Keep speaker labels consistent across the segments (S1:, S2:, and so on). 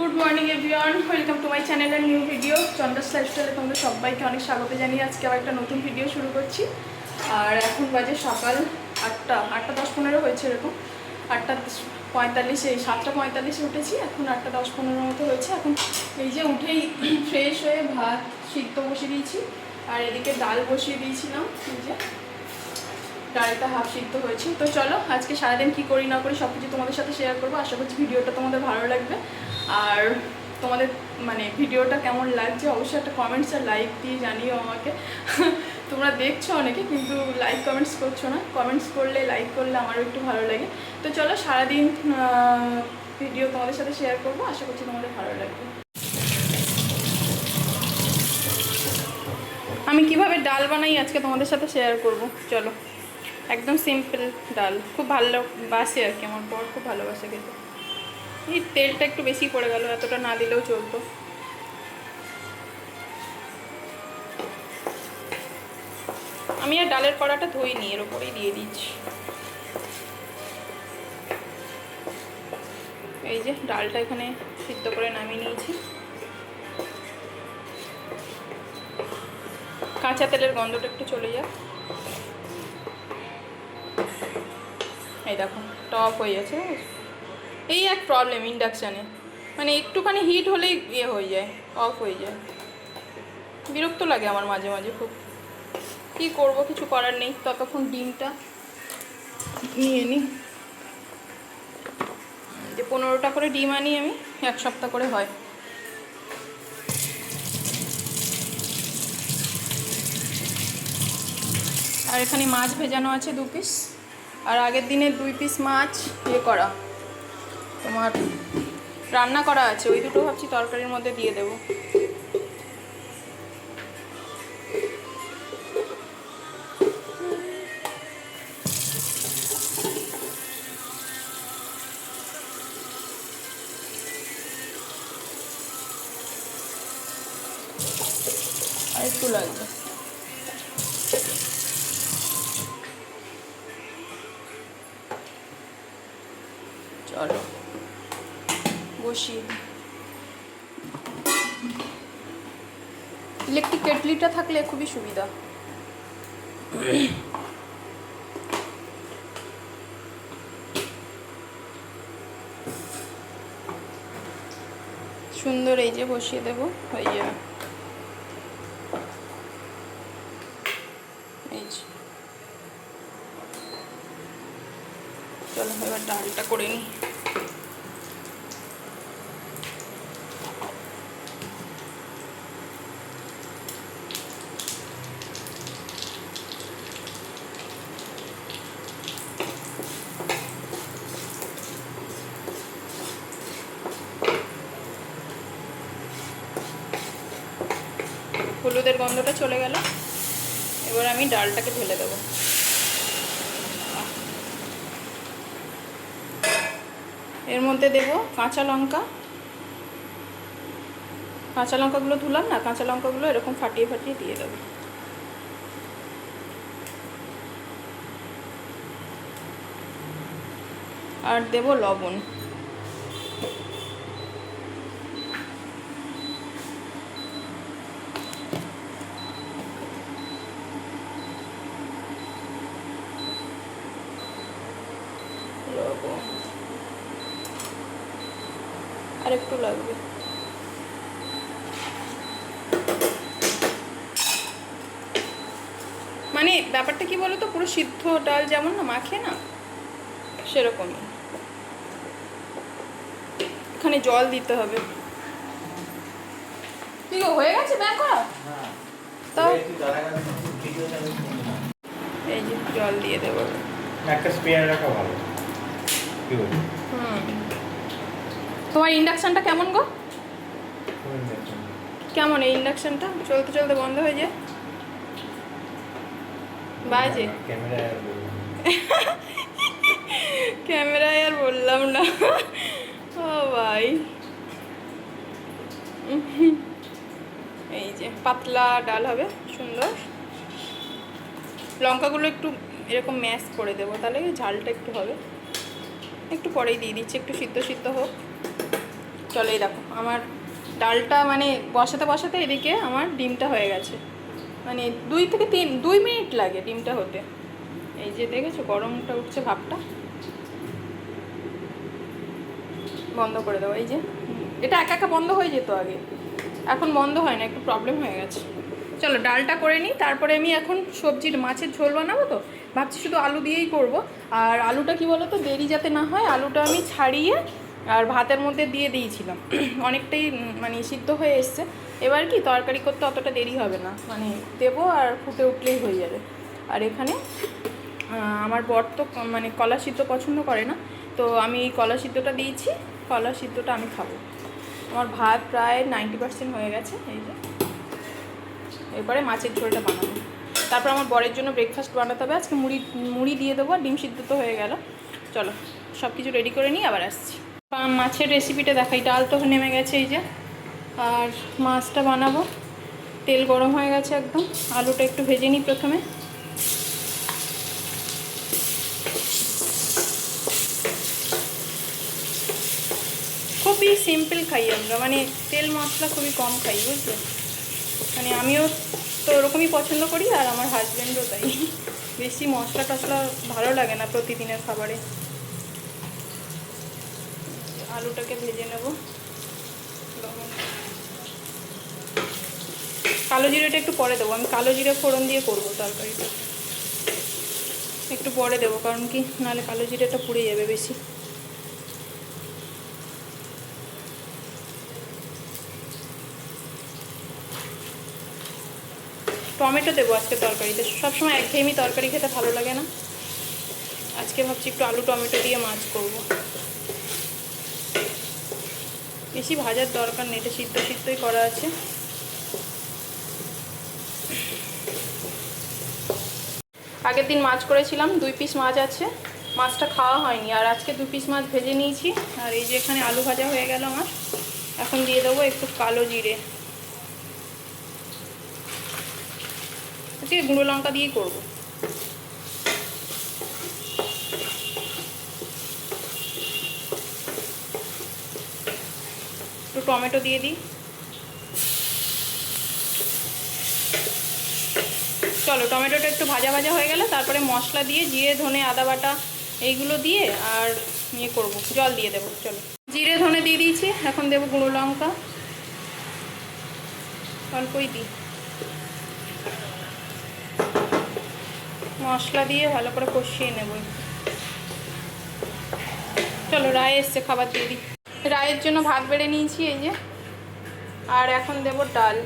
S1: Good morning everyone, welcome to my চ্যানেলের new video চন্দ্রাস লাইফস্টাইলে তোমাদের সবাইকে অনেক স্বাগত জানিয়ে আজকে আবার একটা নতুন ভিডিও শুরু করছি। আর এখন বাজে সকাল 8টা 10-15 হয়েছে, এরকম 8:45, এই 7:45 উঠেছি, এখন 8:10-15 মতো হয়েছে। এখন এই যে উঠেই ফ্রেশ হয়ে ভাত সিদ্ধ বসিয়ে দিয়েছি, আর এদিকে ডাল বসিয়ে দিয়েছিলাম। এই যে ডালটা হাফ সিদ্ধ হয়েছে। তো চলো আজকে সারাদিন কী করি না করি সব কিছু তোমাদের সাথে শেয়ার করবো। আশা করছি ভিডিওটা তোমাদের ভালো লাগবে। আর তোমাদের ভিডিওটা কেমন লাগছে অবশ্যই একটা কমেন্টস আর লাইক দিয়ে জানিও আমাকে। তোমরা দেখছো অনেকে, কিন্তু লাইক কমেন্টস করছো না। কমেন্টস করলে, লাইক করলে আমারও একটু ভালো লাগে। তো চলো সারাদিন ভিডিও তোমাদের সাথে শেয়ার করবো, আশা করছি তোমাদের ভালো লাগবে। আমি কিভাবে ডাল বানাই আজকে তোমাদের সাথে শেয়ার করব। চলো, একদম সিম্পল ডাল, খুব ভালোবাসে আর কি, আমার বর খুব ভালোবাসে খেতে। এই তেলটা একটু বেশি পড়ে গেল, এতটা না দিলেও চলতো। আমি আর ডালের কড়াটা ধুইনি, এর ওপরেই দিয়ে দিচ্ছি। এই যে ডালটা এখানে সিদ্ধ করে নামিয়ে নিয়েছি। কাঁচা তেলের গন্ধটা একটু চলে যাক। এই দেখো টপ হয়ে গেছে। এই এক প্রবলেম ইন্ডাকশানে, একটুখানি হিট হলেই হয়ে যায়, অফ হয়ে যায়। বিরক্ত লাগে আমার মাঝে মাঝে খুব। কী করবো, কিছু করার নেই। ততক্ষণ ডিমটা নিয়ে নিই। যে 15টা করে ডিম আনি আমি, এক সপ্তাহ করে হয়। আর এখানে মাছ ভেজানো আছে 2 পিস, আর আগের দিনে 2 পিস মাছ করা তোমার রান্না করা আছে। ওই দুটো ভাবছি তরকারির মধ্যে দিয়ে দেবো। আর একটু লাগবে। চলো বসিয়ে ইলেকট্রিক কেটলিটা থাকলে খুবই সুবিধা। সুন্দর এই যে বসিয়ে দেবো, হয়ে যাবে। এই যে চলো এবার ডালটা করে নিই। হলুদের গন্ধটা চলে গেল, এবার আমি ডালটাকে ঢেলে দেবো। এর মধ্যে দেব কাঁচা লঙ্কা। কাঁচা লঙ্কাগুলো ধুলাম না, কাঁচা লঙ্কাগুলো এরকম ফাটিয়ে ফাটিয়ে দিয়ে দেবো। আর দেব লবণ। আর একটু লাগবে। ব্যাপারটা কি বলো তো, পুরো সিদ্ধ ডাল যেমন না মাখে না, সেরকমই। এখানে জল দিতে হবে। কি গো, হয়ে গেছে ব্যাক করা? তাও এই যে জল দিয়ে দেবো।
S2: একটা স্পেয়ার রাখা ভালো। কি বল?
S1: তোমার ইন্ডাকশনটা কেমন গো? কেমন এই ইন্ডাকশনটা? চলতে চলতে বন্ধ হয়ে যায়, বাজে। ক্যামেরায় আর বললাম না। ও ভাই, এই যে পাতলা ডাল হবে সুন্দর। লঙ্কাগুলো একটু এরকম ম্যাশ করে দেবো, তাহলে ঝালটা একটু হবে। একটু পরেই দিয়ে দিচ্ছি, একটু সিদ্ধ সিদ্ধ হোক। চলো এই দেখো আমার ডালটা মানে বসাতে বসাতে এদিকে আমার ডিমটা হয়ে গেছে, মানে 2 মিনিট লাগে ডিমটা হতে। এই যে দেখেছো গরমটা উঠছে, ভাবটা বন্ধ করে দেবো। এই যে এটা একা একা বন্ধ হয়ে যেত আগে, এখন বন্ধ হয় না, একটু প্রবলেম হয়ে গেছে। চলো ডালটা করে নিই, তারপরে আমি এখন সবজির মাছের ঝোল বানাবো, তো ভাবছি শুধু আলু দিয়েই করব। আর আলুটা কি বলো তো, দেরি যাতে না হয়, আলুটা আমি ছাড়িয়ে আর ভাতের মধ্যে দিয়ে দিয়েছিলাম, অনেকটাই মানে সিদ্ধ হয়ে এসছে। এবার কি তরকারি করতে অতটা দেরি হবে না, মানে দেবো আর ফুটে উঠলেই হয়ে যাবে। আর এখানে আমার বর তো মানে কলা সিদ্ধ পছন্দ করে না, তো আমি কলা সিদ্ধটা দিয়েছি, কলা সিদ্ধটা আমি খাবো। আমার ভাত প্রায় 90% হয়ে গেছে। এই যে এরপরে মাছের ঝোলটা বানাবো, তারপর আমার বরের জন্য ব্রেকফাস্ট বানাতে হবে। আজকে মুড়ি দিয়ে দেবো, ডিম সিদ্ধ তো হয়ে গেল। চলো সব কিছু রেডি করে নিই, আবার আসছি। মাছের রেসিপিটা দেখাই, ডাল তো নেমে গেছে এই যে, আর মাছটা বানাবো। তেল গরম হয়ে গেছে একদম, আলুটা একটু ভেজে নিই প্রথমে। খুবই সিম্পল খাই আমরা, মানে তেল মশলা খুবই কম খাই, বুঝলে। মানে আমিও তো ওরকমই পছন্দ করি, আর আমার হাজব্যান্ডও তাই। বেশি মশলা টশলা ভালো লাগে না প্রতিদিনের খাবারে। আলুটাকে ভেজে নেব। কালো জিরেটা একটু পরে দেবো, আমি কালো জিরে ফোড়ন দিয়ে করবো তরকারিটা, একটু পরে দেবো, কারণ কি নাহলে কালো জিরেটা পুড়ে যাবে বেশি। টমেটো দেবো আজকে তরকারিতে, সবসময় একঘেয়েমি তরকারি খেতে ভালো লাগে না, আজকে ভাবছি একটু আলু টমেটো দিয়ে মাছ করব। বেশি ভাজার দরকার নেই, এটা সিদ্ধই করা আছে। আগের দিন মাছ করেছিলাম, 2 পিস মাছ আছে, মাছটা খাওয়া হয়নি, আর আজকে 2 পিস মাছ ভেজে নিয়েছি। আর এই যে এখানে আলু ভাজা হয়ে গেল আমার, এখন দিয়ে দেবো একটু কালো জিরে, আজকে গুঁড়ো লঙ্কা দিয়েই করবো। একটু টমেটো দিয়ে দিই। চলো টমেটোটা একটু ভাজা ভাজা হয়ে গেলে তারপরে মশলা দিয়ে জিরে ধনে আদা বাটা এইগুলো দিয়ে আর ইয়ে করব, জল দিয়ে দেবো। চলো জিরে ধনে দিয়ে দিয়েছি, এখন দেবো গুঁড়ো লঙ্কা, অল্পই দিই। মশলা দিয়ে ভালো করে কষিয়ে নেব। চলো রায় এসছে, খাবার দিয়ে দিই। রায়ের জন্য ভাত বেড়ে নিয়েছি এই যে, আর এখন দেব ডাল।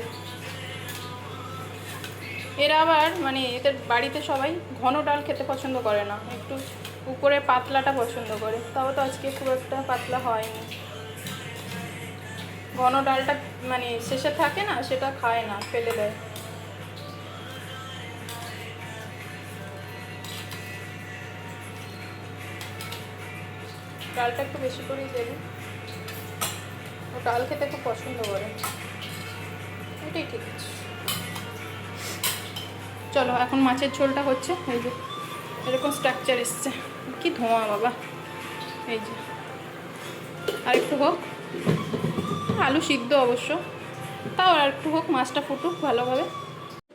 S1: এরা আবার মানে এদের বাড়িতে সবাই ঘন ডাল খেতে পছন্দ করে না, একটু উপরে পাতলাটা পছন্দ করে, তবে তো আজকে খুব একটা পাতলা হয়নি। ঘন ডালটা মানে শেষে থাকে না, সেটা খায় না, ফেলে দেয়। ডালটা একটু বেশি করেই দেবে, ও ডাল খেতে খুব পছন্দ করে, এটাই ঠিক আছে। চলো এখন মাছের ঝোলটা হচ্ছে, এই যে এরকম স্ট্রাকচার এসছে, কি ধোঁয়া বাবা। এই যে আর একটু হোক, আলু সিদ্ধ অবশ্য, তাও আর একটু হোক, মাছটা ফুটুক ভালোভাবে।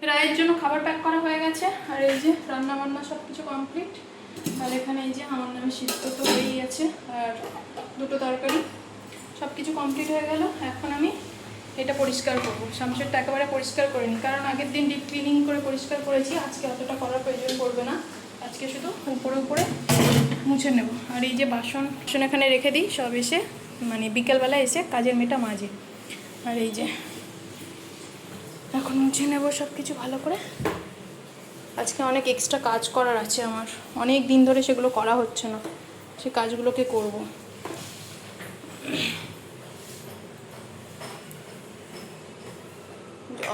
S1: রায়ের জন্য খাবার প্যাক করা হয়ে গেছে, আর এই যে রান্না বান্না সব কিছু কমপ্লিট। আর এখানে এই যে আমার নামে সিদ্ধ তো হয়েই আছে, আর 2টো তরকারি, সব কিছু কমপ্লিট হয়ে গেল। এখন আমি এটা পরিষ্কার করবো, শামশেরটা একেবারে পরিষ্কার করিনি, কারণ আগের দিন ডিপ ক্লিনিং করে পরিষ্কার করেছি, আজকে অতটা করার প্রয়োজন পড়বে না, আজকে শুধু উপরে মুছে নেব। আর এই যে বাসন এখানে রেখে দিই, সব এসে মানে বিকেলবেলা এসে কাজের মেয়েটা মাজে। আর এই যে এখন মুছে নেব সব কিছু ভালো করে। আজকে অনেক এক্সট্রা কাজ করার আছে আমার, অনেক দিন ধরে সেগুলো করা হচ্ছে না, সে কাজগুলোকে করব।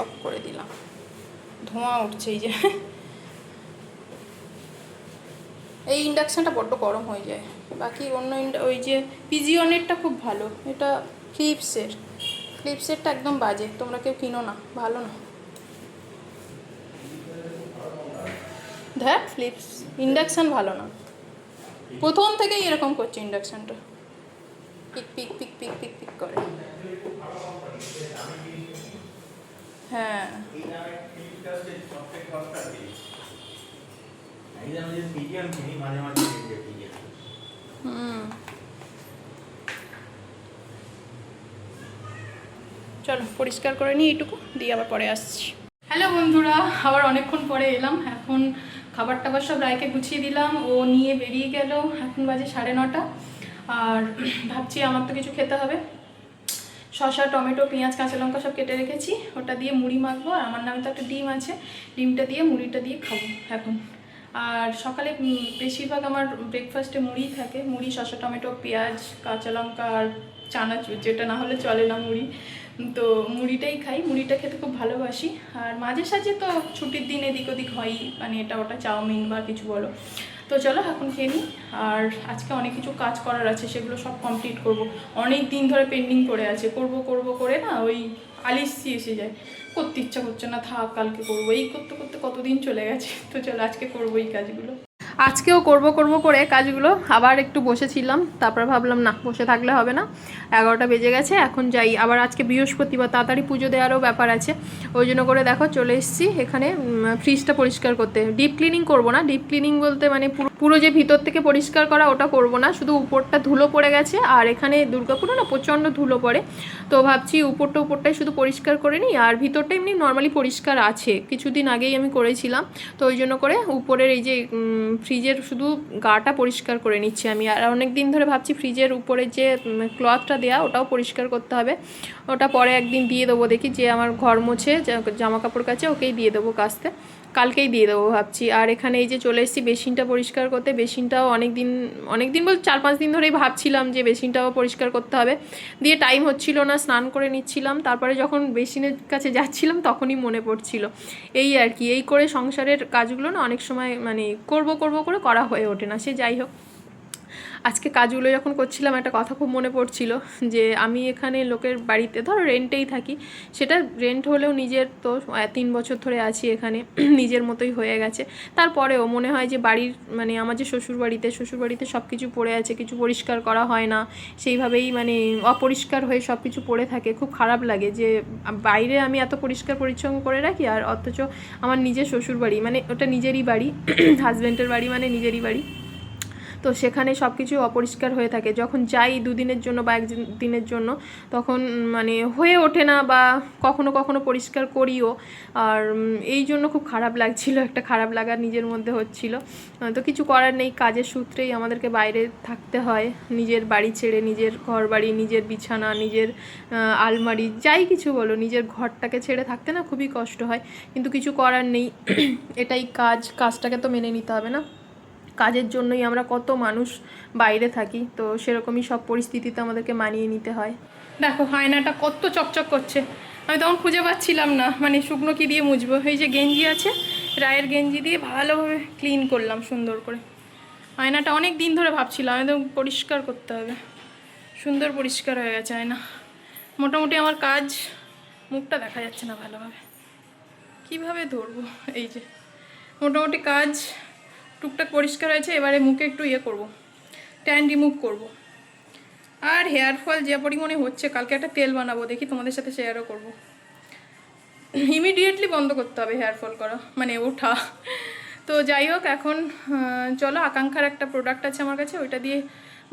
S1: অফ করে দিলাম, ধোঁয়া উঠছে। এই যে এই ইন্ডাকশানটা বড্ড গরম হয়ে যায়, বাকি অন্য ওই যে পিজিওনেরটা খুব ভালো, এটা ফিলিপসেরটা একদম বাজে, তোমরা কেউ কিনো না, ভালো না। দেখ ফিলিপস ইন্ডাকশান ভালো না, প্রথম থেকেই এরকম করছে ইন্ডাকশানটা, pick pick pick pick pick pick করে। হ্যাঁ
S2: এই দামের টিভিটা হচ্ছে সবথেকে সস্তা টিভি। এই দামে যদি পিজিএম কিনি মাঝে মাঝে পিজিএম।
S1: চলো পরিষ্কার করে নিই এইটুকু, দিয়ে আবার পরে আসছি। হ্যালো বন্ধুরা, আবার অনেকক্ষণ পরে এলাম। এখন খাবার টাবার সব রায়কে গুছিয়ে দিলাম, ও নিয়ে বেরিয়ে গেল। এখন বাজে 9:30। আর ভাবছি আমার তো কিছু খেতে হবে। শসা, টমেটো, পেঁয়াজ, কাঁচা লঙ্কা সব কেটে রেখেছি, ওটা দিয়ে মুড়ি মাখবো। আর আমার নামে তো একটা ডিম আছে, ডিমটা দিয়ে মুড়িটা দিয়ে খাবো এখন। আর সকালে বেশিরভাগ আমার ব্রেকফাস্টে মুড়িই থাকে, মুড়ি, শসা, টমেটো, পেঁয়াজ, কাঁচা লঙ্কা আর চানাচুর, যেটা না হলে চলে না মুড়ি। তো মুড়িটাই খাই, মুড়িটা খেতে খুব ভালোবাসি। আর মাঝে সাঝে তো ছুটির দিন এদিক ওদিক হয়ই, মানে এটা ওটা চাউমিন বা কিছু বলো। তো চলো এখন খেয়ে নিই। আর আজকে অনেক কিছু কাজ করার আছে, সেগুলো সব কমপ্লিট করব। অনেক দিন ধরে পেন্ডিং পড়ে আছে, করব করে না ওই আলিসি এসে যায়, করতে ইচ্ছা করছে না, থাক কালকে করবো। এই করতে করতে কতদিন চলে গেছে। তো চলো আজকে করবো এই কাজগুলো। আজকেও করব করে কাজগুলো আবার একটু বসেছিলাম, তারপর ভাবলাম না বসে থাকলে হবে না, 11টা বেজে গেছে, এখন যাই। আবার আজকে বৃহস্পতিবার, তাড়াতাড়ি পুজো দেওয়ারও ব্যাপার আছে। ওই জন্য করে দেখো চলে এসেছি এখানে ফ্রিজটা পরিষ্কার করতে। ডিপ ক্লিনিং করব না, ডিপ ক্লিনিং বলতে মানে পুরো যে ভিতর থেকে পরিষ্কার করা ওটা করব না, শুধু উপরটা ধুলো পড়ে গেছে। আর এখানে দুর্গাপুরে না প্রচণ্ড ধুলো পড়ে, তো ভাবছি উপরটাই শুধু পরিষ্কার করে নিই। আর ভিতরটা এমনি নর্মালি পরিষ্কার আছে, কিছুদিন আগেই আমি করেছিলাম। তো ওই জন্য করে উপরের এই যে ফ্রিজের শুধু গাটা পরিষ্কার করে নিচ্ছি আমি। আর অনেক দিন ধরে ভাবছি ফ্রিজের উপরে যে ক্লথটা দেওয়া ওটাও পরিষ্কার করতে হবে, ওটা পরে একদিন দিয়ে দেবো। দেখি যে আমার ঘর মোছে জামা কাপড় কাচে, ওকেই দিয়ে দেবো কাচতে, কালকেই দিয়ে দেবো ভাবছি। আর এখানে এই যে চলে এসেছি বেসিনটা পরিষ্কার করতে। বেসিনটাও অনেক দিন বলতে 4-5 দিন ধরেই ভাবছিলাম যে বেসিনটাও পরিষ্কার করতে হবে, দিয়ে টাইম হচ্ছিল না, স্নান করে নিচ্ছিলাম। তারপরে যখন বেসিনের কাছে যাচ্ছিলাম তখনই মনে পড়ছিল। এই আর কি, এই করে সংসারের কাজগুলো না অনেক সময় মানে করব করে করা হয়ে ওঠে না। সে যাই হোক, আজকে কাজগুলো যখন করছিলাম একটা কথা খুব মনে পড়ছিল, যে আমি এখানে লোকের বাড়িতে ধরো রেন্টেই থাকি, সেটা রেন্ট হলেও নিজের তো 3 বছর ধরে আছি এখানে, নিজের মতোই হয়ে গেছে। তারপরেও মনে হয় যে বাড়ির মানে আমার যে শ্বশুরবাড়িতে সব কিছু পড়ে আছে, কিছু পরিষ্কার করা হয় না, সেইভাবেই মানে অপরিষ্কার হয়ে সব কিছু পড়ে থাকে। খুব খারাপ লাগে যে বাইরে আমি এত পরিষ্কার পরিচ্ছন্ন করে রাখি, আর অথচ আমার নিজের শ্বশুরবাড়ি মানে ওটা নিজেরই বাড়ি, হাজব্যান্ডের বাড়ি মানে নিজেরই বাড়ি, তো সেখানে সব কিছু অপরিষ্কার হয়ে থাকে। যখন যাই 2 দিনের জন্য বা 1 দিনের জন্য, তখন মানে হয়ে ওঠে না, বা কখনো পরিষ্কার করিও। আর এই জন্য খুব খারাপ লাগছিল, একটা খারাপ লাগা নিজের মধ্যে হচ্ছিল। তো কিছু করার নেই, কাজের সূত্রেই আমাদেরকে বাইরে থাকতে হয়, নিজের বাড়ি ছেড়ে, নিজের ঘর বাড়ি, নিজের বিছানা, নিজের আলমারি, যাই কিছু বলো, নিজের ঘরটাকে ছেড়ে থাকতে না খুবই কষ্ট হয়। কিন্তু কিছু করার নেই, এটাই কাজটাকে তো মেনে নিতে হবে না। কাজের জন্যই আমরা কত মানুষ বাইরে থাকি, তো সেরকমই সব পরিস্থিতিতে আমাদেরকে মানিয়ে নিতে হয়। দেখো আয়নাটা কত চকচক করছে, আমি তখন খুঁজে পাচ্ছিলাম না মানে শুকনো কি দিয়ে মুছবো। এই যে গেঞ্জি আছে, রায়ের গেঞ্জি দিয়ে ভালোভাবে ক্লিন করলাম সুন্দর করে। আয়নাটা অনেক দিন ধরে ভাবছিলাম একদম পরিষ্কার করতে হবে, সুন্দর পরিষ্কার হয়ে গেছে আয়না। মোটামুটি আমার কাজ, মুখটা দেখা যাচ্ছে না ভালোভাবে, কিভাবে ধরবো, এই যে মোটামুটি কাজ টুকটাক পরিষ্কার হয়েছে। এবারে মুখে একটু করব, ট্যান রিমুভ করব। আর হেয়ার ফল যে পরিমাণে হচ্ছে, কালকে একটা তেল বানাবো, দেখি তোমাদের সাথে শেয়ারও করব। ইমিডিয়েটলি বন্ধ করতে হবে হেয়ার ফল করা, মানে ওঠা। তো যাই হোক, এখন চলো আকাঙ্ক্ষার একটা প্রোডাক্ট আছে আমার কাছে, ওইটা দিয়ে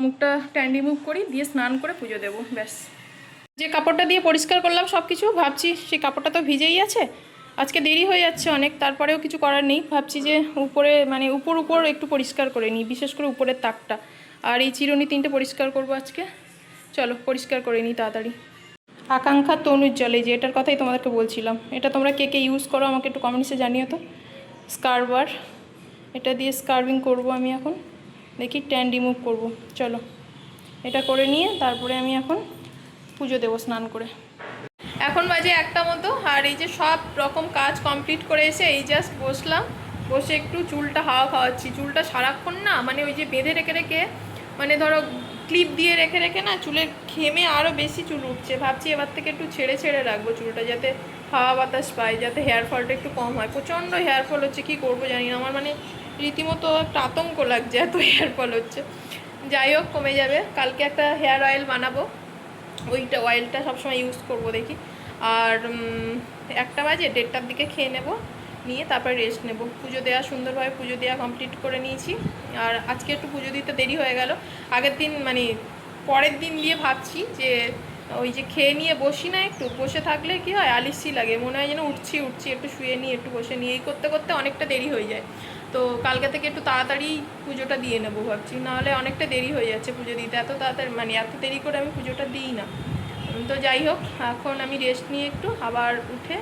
S1: মুখটা ট্যান রিমুভ করি, দিয়ে স্নান করে পুজো দেবো, ব্যাস। যে কাপড়টা দিয়ে পরিষ্কার করলাম সব কিছু, ভাবছি সেই কাপড়টা তো ভিজেই আছে, আজকে দেরি হয়ে যাচ্ছে অনেক, তারপরেও কিছু করার নেই। ভাবছি যে উপরে মানে উপর একটু পরিষ্কার করে নিই, বিশেষ করে উপরের তাকটা। আর এই চিরুনি 3টে পরিষ্কার করব আজকে, চলো পরিষ্কার করে নিই তাড়াতাড়ি। আকাঙ্ক্ষা তনুর জলে, যে এটার কথাই তোমাদেরকে বলছিলাম, এটা তোমরা কে ইউজ করো আমাকে একটু কমেন্টসে জানিও তো। স্কার্বার, এটা দিয়ে স্কার্ভিং করব আমি এখন, দেখি ট্যান রিমুভ করব। চলো এটা করে নিয়ে তারপরে আমি এখন পুজো দেবো স্নান করে। এখন বাজে 1টা মতো, আর এই যে সব রকম কাজ কমপ্লিট করে এসে এই জাস্ট বসলাম, বসে একটু চুলটা হাওয়া খাওয়াচ্ছি। চুলটা সারাক্ষণ না মানে ওই যে বেঁধে রেখে মানে ধরো ক্লিপ দিয়ে রেখে না চুলের ঘেমে আরও বেশি চুল উঠছে। ভাবছি এবার থেকে একটু ছেড়ে রাখবো চুলটা, যাতে হাওয়া বাতাস পায়, যাতে হেয়ার ফলটা একটু কম হয়। প্রচণ্ড হেয়ার ফল হচ্ছে, কী করবো জানি না, আমার মানে রীতিমতো একটা আতঙ্ক লাগছে, এত হেয়ার ফল হচ্ছে। যাই হোক কমে যাবে, কালকে একটা হেয়ার অয়েল বানাবো, ওইটা অয়েলটা সবসময় ইউজ করবো দেখি। আর 1টা বাজে, 1:30টার দিকে খেয়ে নেব, নিয়ে তারপরে রেস্ট নেব। পুজো দেওয়া সুন্দরভাবে পুজো দেওয়া কমপ্লিট করে নিয়েছি। আর আজকে একটু পুজো দিতে দেরি হয়ে গেল। আগের দিন মানে পরের দিন দিয়ে ভাবছি যে ওই যে খেয়ে নিয়ে বসি না, একটু বসে থাকলে কি হয় আলিসি লাগে, মনে হয় যেন উঠছি একটু শুয়ে নিই, একটু বসে নিই, এই করতে করতে অনেকটা দেরি হয়ে যায়। তো কালকে থেকে একটু তাড়াতাড়ি পুজোটা দিয়ে নেবো ভাবছি, নাহলে অনেকটা দেরি হয়ে যাচ্ছে পুজো দিতে। এত তাড়াতাড়ি মানে এত দেরি করে আমি পুজোটা দিই না। তো যাই হোক, এখন আমি রেস্ট নিয়ে একটু আবার উঠে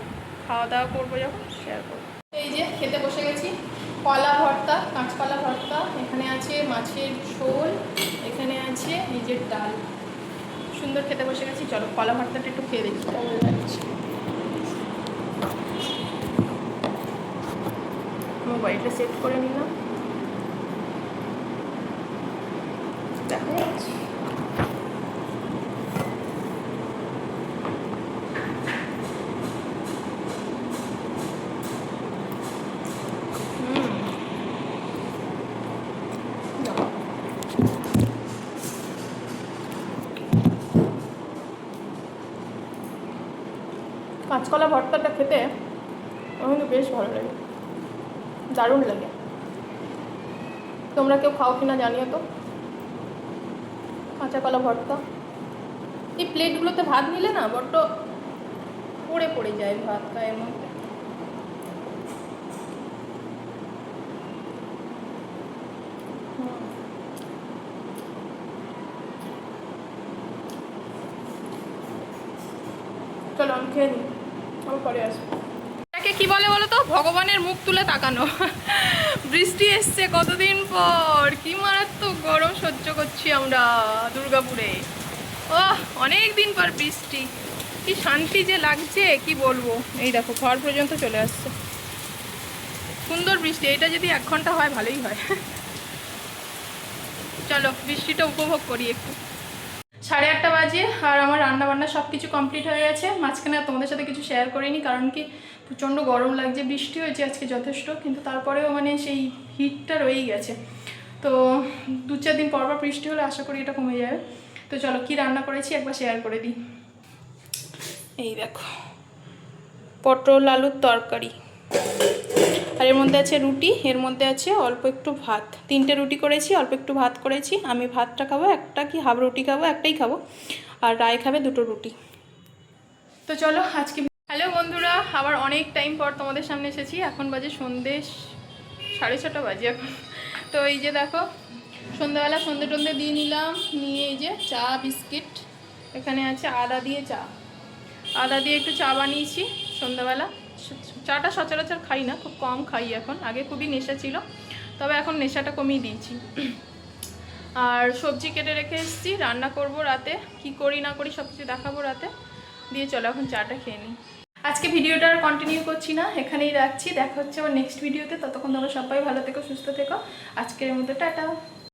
S1: খাওয়া দাওয়া করবো, যখন শেয়ার করবো। এই যে খেতে বসে গেছি, কলা ভর্তা, কাঁচকলা ভর্তা, এখানে আছে মাছের ঝোল, এখানে আছে নিজের ডাল, সুন্দর খেতে বসে গেছি। চলো কলা ভর্তাটা একটু খেয়ে দেখি কেমন লাগছে। মোবাইলটা সেট করে নিলাম, দেখা যাচ্ছে। কাঁচকলা ভর্তাটা খেতে আমার কিন্তু বেশ ভালো লাগে, দারুণ লাগে। তোমরা কেউ খাও কিনা জানিও তো কাঁচা কলা ভর্তা। এই প্লেটগুলোতে ভাত নিলে না বড্ড পড়ে পড়ে যায় ভাত গায়ের মধ্যে। চলো আমি খেয়ে নিই, আমি পরে আসবো। এটাকে কি বলে বলো তো, ভগবানের মুখ তুলে তাকানো। বৃষ্টি এসছে কতদিন পর, কি মারাত্মক গরম সহ্য করছি আমরা দুর্গাপুরে। অনেক দিন পর বৃষ্টি, কি শান্তি যে লাগছে কি বলবো। এই দেখো ঘর পর্যন্ত চলে আসছে, সুন্দর বৃষ্টি। এটা যদি 1 ঘন্টা হয় ভালোই হয়। চলো বৃষ্টিটা উপভোগ করি একটু। 8:30 বাজে, আর আমার রান্না বান্না সব কিছু কমপ্লিট হয়ে গেছে। মাঝখানে আর তোমাদের সাথে কিছু শেয়ার করিনি, কারণ কি প্রচণ্ড গরম লাগছে। বৃষ্টি হয়েছে আজকে যথেষ্ট, কিন্তু তারপরেও মানে সেই হিটটা রয়েই গেছে। তো 2-4 দিন পর বৃষ্টি হলে আশা করি এটা কমে যাবে। তো চলো কি রান্না করেছি একবার শেয়ার করে দিই। এই দেখো পটল আলুর তরকারি, আর এর মধ্যে আছে রুটি, এর মধ্যে আছে অল্প একটু ভাত। 3টে রুটি করেছি, অল্প একটু ভাত করেছি। আমি ভাতটা খাবো, একটা কি হাফ রুটি খাবো, একটাই খাবো, আর রায় খাবে 2টো রুটি। তো চলো আজকে হ্যালো বন্ধুরা, আবার অনেক টাইম পর তোমাদের সামনে এসেছি। এখন বাজে সন্ধ্যে 6:30 বাজে এখন। তো এই যে দেখো সন্ধ্যাবেলা সন্ধ্যে টন্ধে দিয়ে নিলাম, নিয়ে এই যে চা বিস্কিট, এখানে আছে আদা দিয়ে চা, আদা দিয়ে একটু চা বানিয়েছি সন্ধ্যাবেলা। চাটা সচরাচর খাই না, খুব কম খাই এখন, আগে খুবই নেশা ছিল, তবে এখন নেশাটা কমিয়ে দিয়েছি। আর সবজি কেটে রেখে এসেছি, রান্না করব রাতে, কি করি না করি সব কিছু দেখাবো রাতে। দিয়ে চলো এখন চাটা খেয়ে নিই। আজকে ভিডিওটা আর কন্টিনিউ করছি না, এখানেই রাখছি। দেখা হচ্ছে আবার নেক্সট ভিডিওতে। ততক্ষণ তোমরা সবাই ভালো থেকো, সুস্থ থেকো। আজকের মতো টাটা।